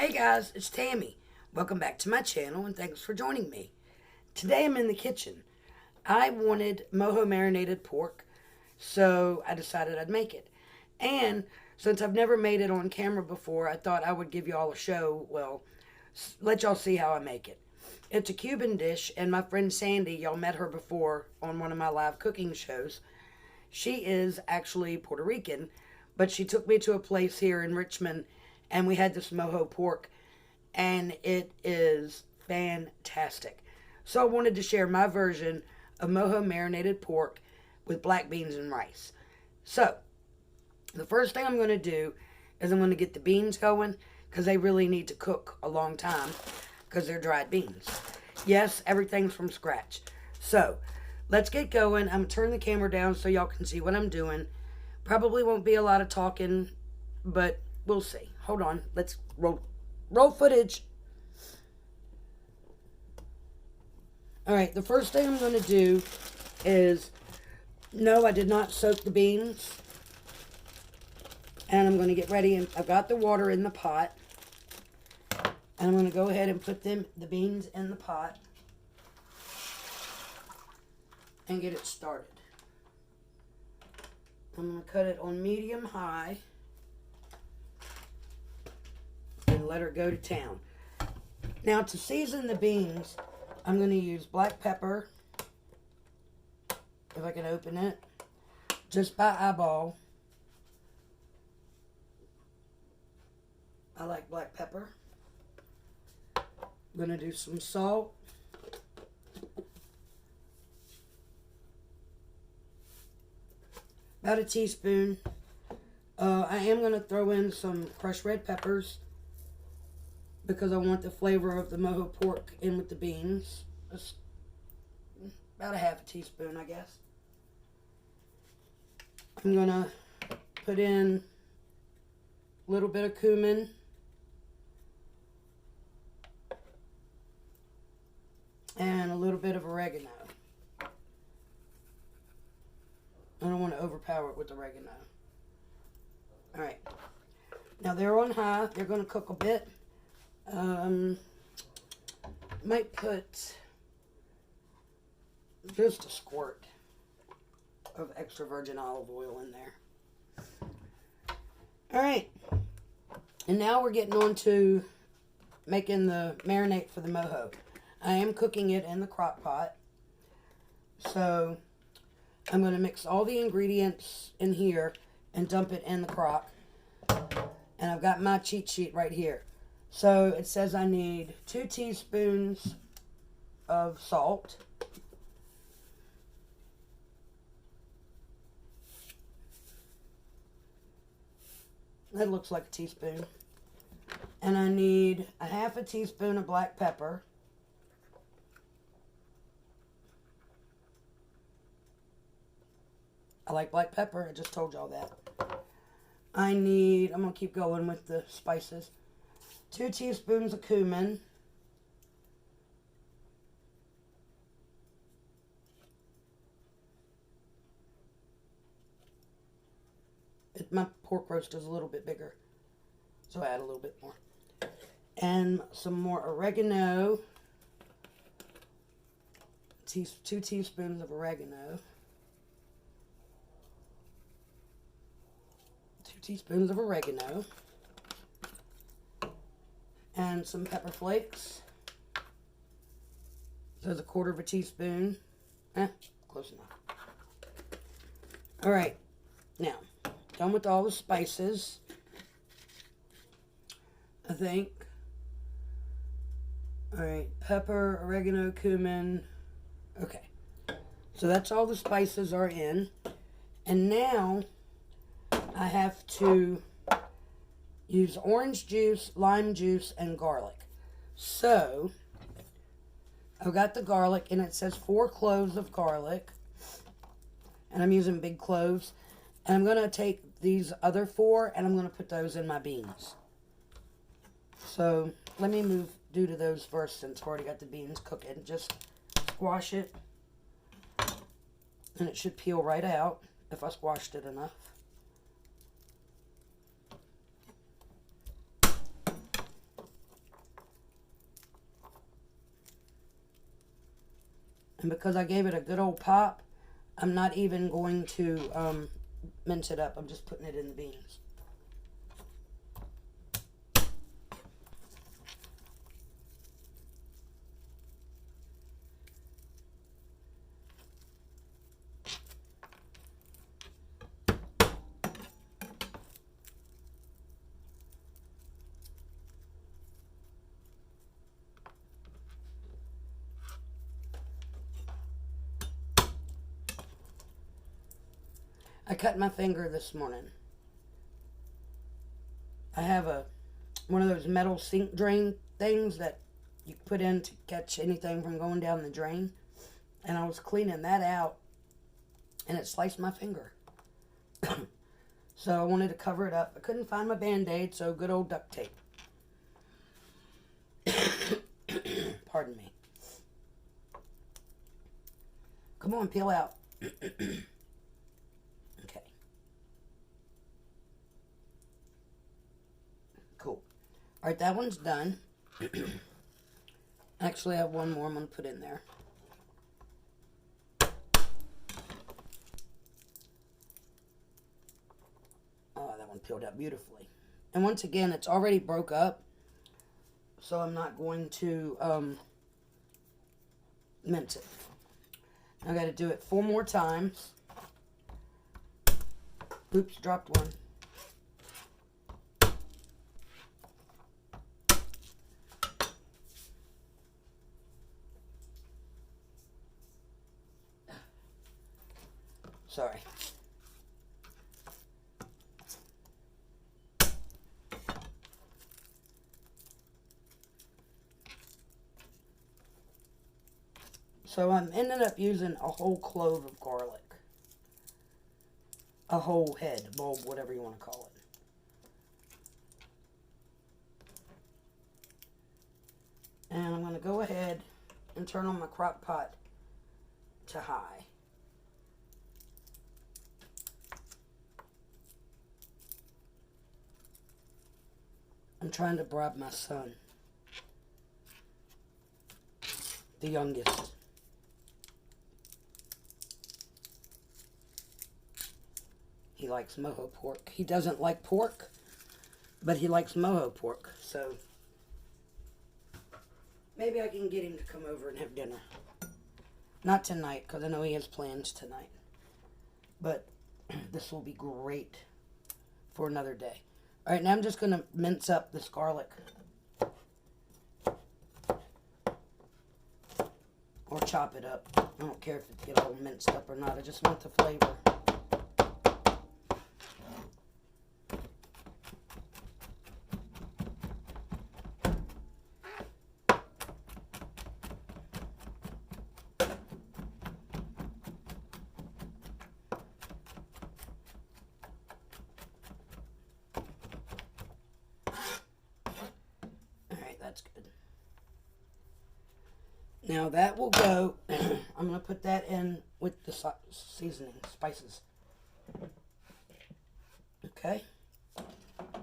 Hey guys, it's Tammy. Welcome back to my channel and thanks for joining me. Today I'm in the kitchen. I wanted Mojo marinated pork, so I decided I'd make it. And since I've never made it on camera before, I thought I would give y'all a show, let y'all see how I make it. It's a Cuban dish, and my friend Sandy, y'all met her before on one of my live cooking shows. She is actually Puerto Rican, but she took me to a place here in Richmond and we had this Mojo pork, and it is fantastic. So I wanted to share my version of Mojo marinated pork with black beans and rice. So, the first thing I'm going to do is I'm going to get the beans going, because they really need to cook a long time, because they're dried beans. Yes, everything's from scratch. So, let's get going. I'm going to turn the camera down so y'all can see what I'm doing. Probably won't be a lot of talking, but we'll see. Hold on. Let's roll footage. Alright, the first thing I'm going to do is, no, I did not soak the beans. And I'm going to get ready, and I've got the water in the pot. And I'm going to go ahead and put the beans in the pot and get it started. I'm going to cut it on medium-high and let her go to town. Now, to season the beans, I'm going to use black pepper, if I can open it, just by eyeball. I like black pepper. I'm going to do some salt. About a teaspoon. I am going to throw in some crushed red peppers because I want the flavor of the Mojo pork in with the beans. Just about a half a teaspoon, I guess. I'm going to put in a little bit of cumin. And a little bit of oregano. I don't want to overpower it with oregano. Alright. Now they're on high. They're going to cook a bit. Might put just a squirt of extra virgin olive oil in there. Alright. And now we're getting on to making the marinade for the Mojo. I am cooking it in the crock pot. So I'm going to mix all the ingredients in here and dump it in the crock. And I've got my cheat sheet right here. So it says I need 2 teaspoons of salt. That looks like a teaspoon. And I need a half a teaspoon of black pepper. I like black pepper. I just told y'all that. I'm going to keep going with the spices. 2 teaspoons of cumin. My pork roast is a little bit bigger, so I add a little bit more. And some more oregano. 2 teaspoons of oregano. 2 teaspoons of oregano. And some pepper flakes. So it's a 1/4 teaspoon. Close enough. Alright, now, done with all the spices, I think. Alright, pepper, oregano, cumin. Okay, so that's all the spices are in. And now, I have to use orange juice, lime juice, and garlic. So, I've got the garlic, and it says 4 cloves of garlic. And I'm using big cloves. And I'm going to take these other 4, and I'm going to put those in my beans. So, let me do to those first, since I've already got the beans cooking. Just squash it. And it should peel right out, if I squashed it enough. And because I gave it a good old pop, I'm not even going to mince it up. I'm just putting it in the beans. I cut my finger this morning. I have one of those metal sink drain things that you put in to catch anything from going down the drain. And I was cleaning that out, and it sliced my finger. So I wanted to cover it up. I couldn't find my Band-Aid, so good old duct tape. Pardon me. Come on, peel out. Okay. Cool. Alright, that one's done. Actually, I have one more I'm going to put in there. Oh, that one peeled out beautifully. And once again, it's already broke up, so I'm not going to mince it. I got to do it 4 more times. Oops, dropped one. Sorry. So I'm ended up using a whole clove of garlic. A whole head, bulb, whatever you want to call it. And I'm going to go ahead and turn on my crock pot to high. I'm trying to bribe my son, the youngest. He likes mojo pork. He doesn't like pork, but he likes mojo pork. So maybe I can get him to come over and have dinner. Not tonight, because I know he has plans tonight. But this will be great for another day. All right, now I'm just going to mince up this garlic. Or chop it up. I don't care if it gets all minced up or not. I just want the flavor. That's good. Now that will go. I'm going to put that in with the seasoning, spices. Okay.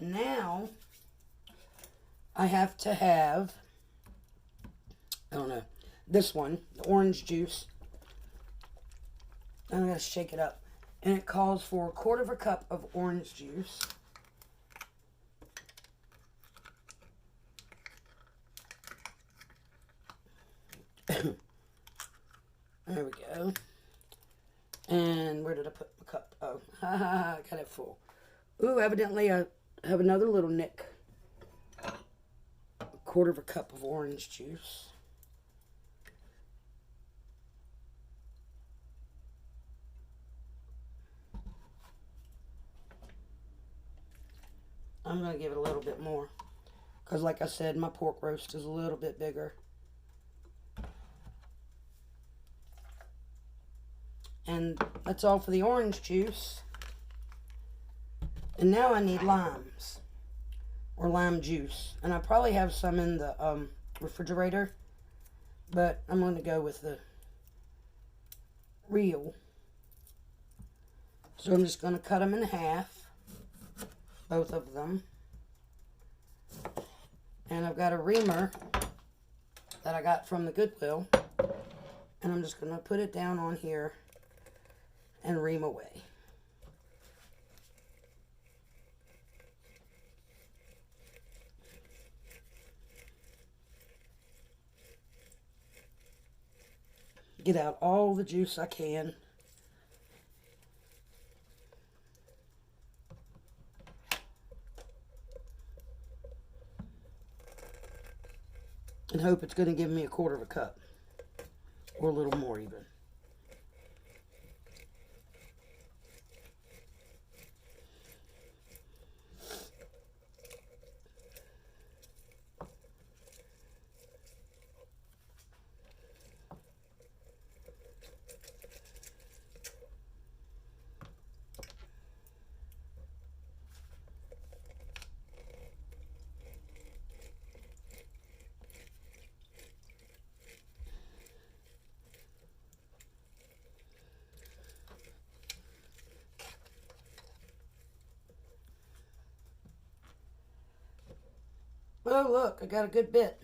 Now I have to have, I don't know, this one, the orange juice. I'm going to shake it up. And it calls for 1/4 cup of orange juice. There we go. And where did I put my cup? Oh, I got it full. Ooh, evidently I have another little nick. 1/4 cup of orange juice. I'm going to give it a little bit more. Because like I said, my pork roast is a little bit bigger. And that's all for the orange juice. And now I need limes. Or lime juice. And I probably have some in the refrigerator. But I'm going to go with the real. So I'm just going to cut them in half. Both of them. And I've got a reamer that I got from the Goodwill. And I'm just going to put it down on here and ream away. Get out all the juice I can. And hope it's going to give me a quarter of a cup. Or a little more even. Oh, look, I got a good bit.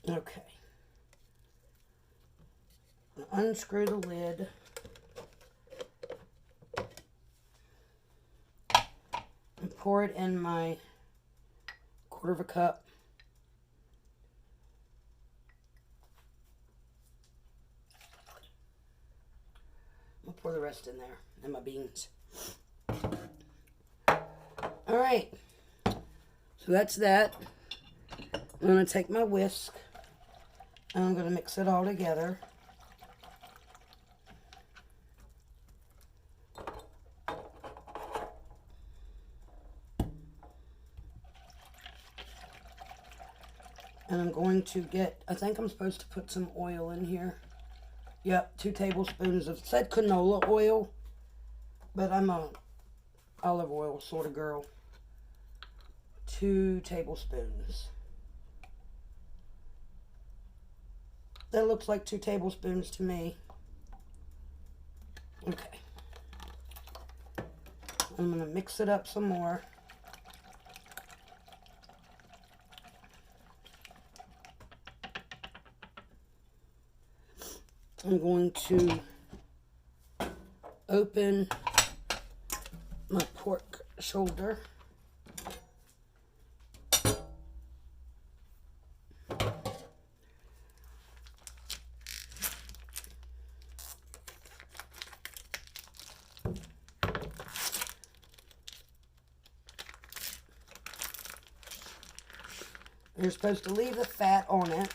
Okay. Unscrew the lid. And pour it in my quarter of a cup. I'll pour the rest in there, and my beans. Alright, so that's that. I'm going to take my whisk, and I'm going to mix it all together. And I'm going to get, I think I'm supposed to put some oil in here. Yep, 2 tablespoons of, it said canola oil, but I'm a olive oil sort of girl. 2 tablespoons. That looks like 2 tablespoons to me. Okay. I'm going to mix it up some more. I'm going to open my pork shoulder. You're supposed to leave the fat on it.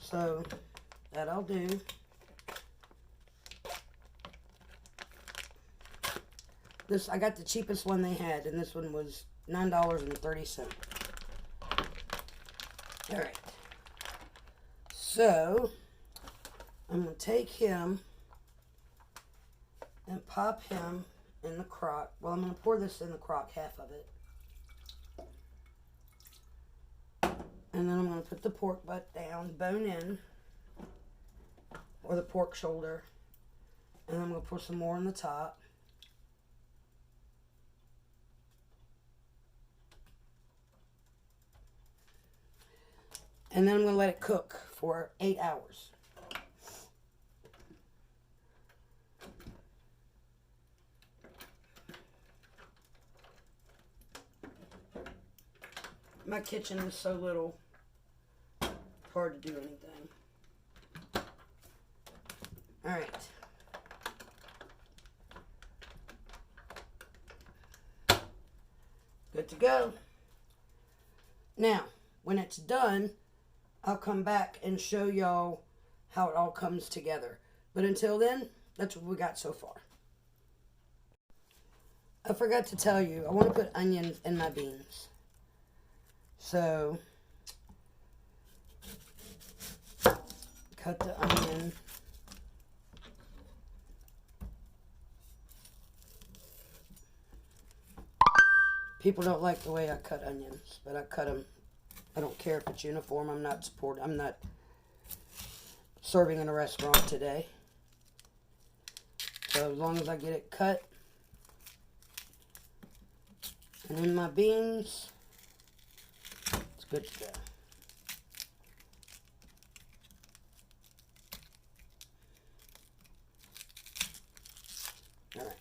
So that I'll do. This, I got the cheapest one they had, and this one was $9.30. Alright. So I'm going to take him and pop him in the crock. Well, I'm going to pour this in the crock, half of it. And then I'm going to put the pork butt down, bone in, or the pork shoulder. And I'm going to pour some more on the top. And then I'm going to let it cook for 8 hours. My kitchen is so little. Hard to do anything. Alright. Good to go. Now, when it's done, I'll come back and show y'all how it all comes together. But until then, that's what we got so far. I forgot to tell you, I want to put onions in my beans. So, cut the onion. People don't like the way I cut onions, but I cut them. I don't care if it's uniform. I'm not serving in a restaurant today. So as long as I get it cut and in my beans, it's good to go. All right.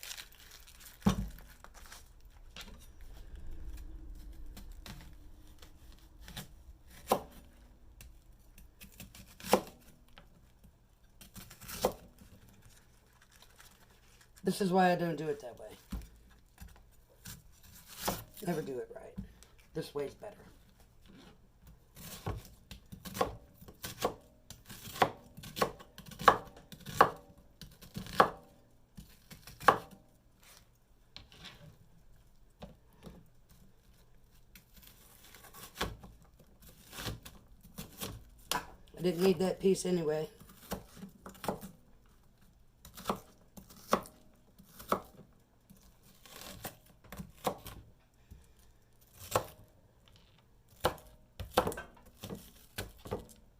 This is why I don't do it that way. Never do it right. This way's better. I didn't need that piece anyway.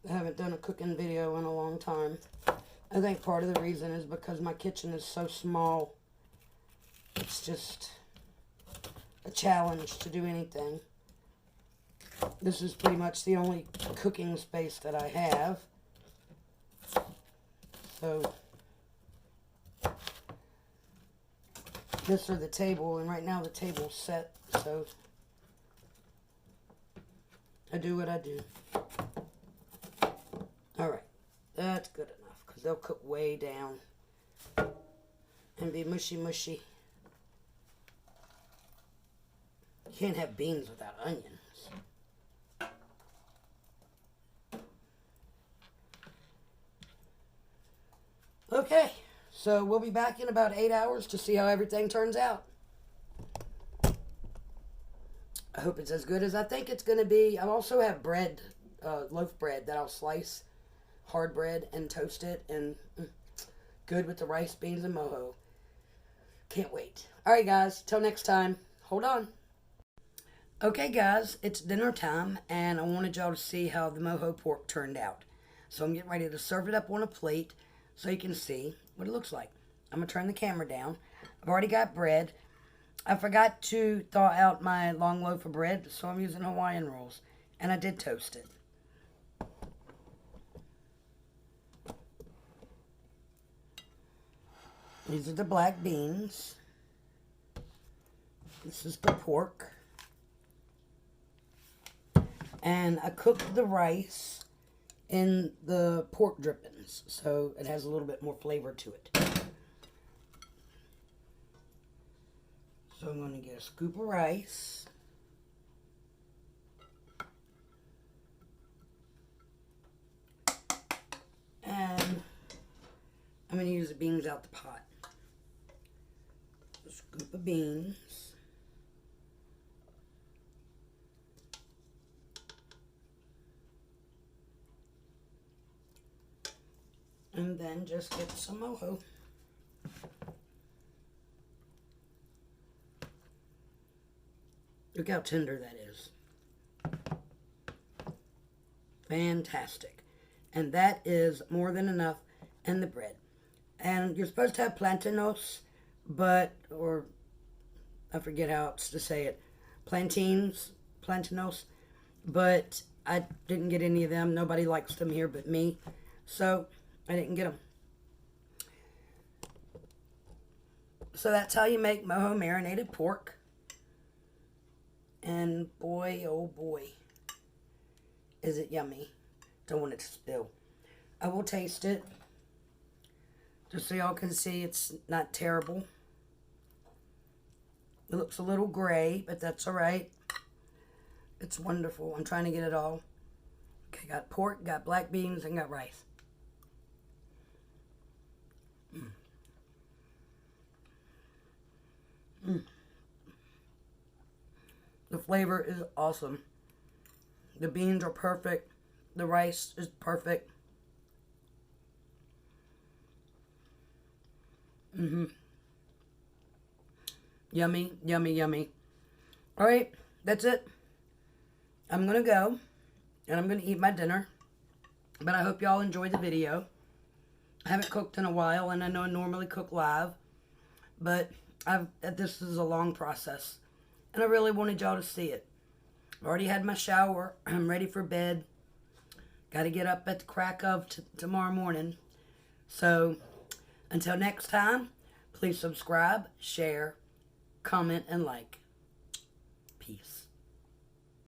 I haven't done a cooking video in a long time. I think part of the reason is because my kitchen is so small. It's just a challenge to do anything. This is pretty much the only cooking space that I have. So, this is the table, and right now the table's set, so I do what I do. Alright, that's good enough, because they'll cook way down and be mushy mushy. You can't have beans without onions. Okay, so we'll be back in about 8 hours to see how everything turns out. I hope it's as good as I think it's going to be. I also have bread, loaf bread that I'll slice, hard bread, and toast it, and good with the rice, beans, and mojo. Can't wait. Alright guys, till next time, hold on. Okay guys, it's dinner time, and I wanted y'all to see how the mojo pork turned out. So I'm getting ready to serve it up on a plate so you can see what it looks like. I'm going to turn the camera down. I've already got bread. I forgot to thaw out my long loaf of bread, so I'm using Hawaiian rolls. And I did toast it. These are the black beans. This is the pork. And I cooked the rice in the pork drippings, so it has a little bit more flavor to it. So I'm going to get a scoop of rice. And I'm going to use the beans out the pot. A scoop of beans. And then just get some mojo. Look how tender that is. Fantastic. And that is more than enough in the bread. And you're supposed to have plantanos, or I forget how else to say it. Plantanos, but I didn't get any of them. Nobody likes them here but me. So I didn't get them. So that's how you make mojo marinated pork. And boy, oh boy, is it yummy. Don't want it to spill. I will taste it, just so y'all can see it's not terrible. It looks a little gray, but that's alright. It's wonderful. I'm trying to get it all. Okay, got pork, got black beans, and got rice. The flavor is awesome. The beans are perfect. The rice is perfect. Yummy, yummy, yummy. Alright, that's it. I'm going to go, and I'm going to eat my dinner. But I hope y'all enjoyed the video. I haven't cooked in a while, and I know I normally cook live, but this is a long process, and I really wanted y'all to see it. I've already had my shower. I'm ready for bed. Got to get up at the crack of tomorrow morning. So, until next time, please subscribe, share, comment, and like. Peace.